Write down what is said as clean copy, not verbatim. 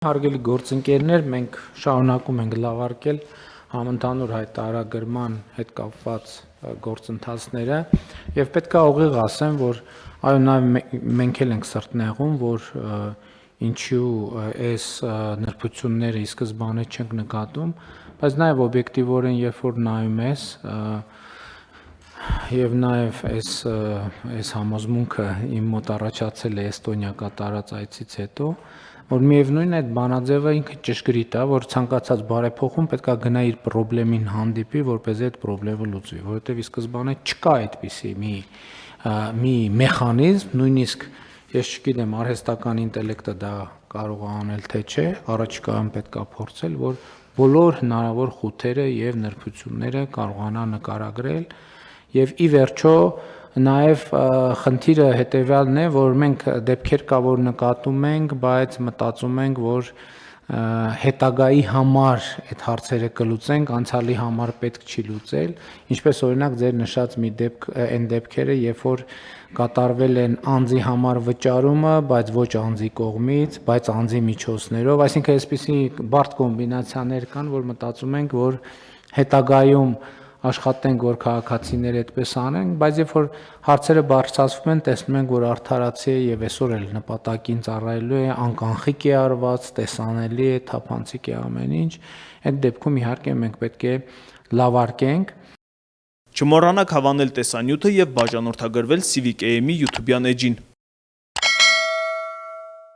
Հարգելի գործընկերներ, մենք շարունակում ենք լավարկել համընդհանուր հայտարարագրման հետ կապված գործընթացները եւ պետք է ուղիղ ասեմ, որ այո նաեւ մենք էլ ենք սրտնեղում, որ ինչու այս նրբությունները ի սկզբանե չենք նկատում, բայց նաեւ օբյեկտիվորեն երբ որ նայում ես եւ նաեւ այս համոզմունքը իմ մոտ առաջացել է Էստոնիա կատարած այցից հետո, որ միևնույն է այդ բանաձևը ինքը ճշգրիտ է, որ ցանկացած բարեփոխում պետք է գնա իր խնդրին հանդիպի, որպեսզի այդ խնդրը լուծվի, որովհետեւ ի սկզբանե չկա այդպիսի մի մեխանիզմ, նույնիսկ ես չգիտեմ արհեստական ինտելեկտը դա կարող է անել թե չէ, առաջիկայում պետք է փորձել, որ բոլոր հնարավոր խութերը եւ նրբությունները կարողանա նկարագրել եւ ի վերջո Նաև խնդիրը հետևյալն է, որ մենք դեպքեր կա, որ նկատում ենք, բայց մտածում ենք, որ հետագայի համար այդ հարցերը կլուծենք, անցյալի համար պետք չի լուծել, ինչպես օրինակ ձեր նշած մի այն դեպքերը, երբ որ կատարվել են անձի համար վճարումը, բայց ոչ անձի կողմից, բայց անձի միջոցներով, այսինքն այսպիսի բարդ կոմբինացիաներ կան, որ մտածում ենք, որ հետագայում աշխատենք, որ քաղաքացիները այդպես անեն, բայց երբ որ հարցերը բարձրացվում են, տեսնում ենք, որ արդարացի է եւ այսօր էլ նպատակին ծառայելու է, անկանխիկ է արված, տեսանելի է, թափանցիկ է ամեն ինչ, այդ դեպքում իհարկե մենք պետք է լավարկենք։ Չմոռանաք հավանել տեսանյութը եւ բաժանորդագրվել Civic AM-ի YouTube-յան էջին։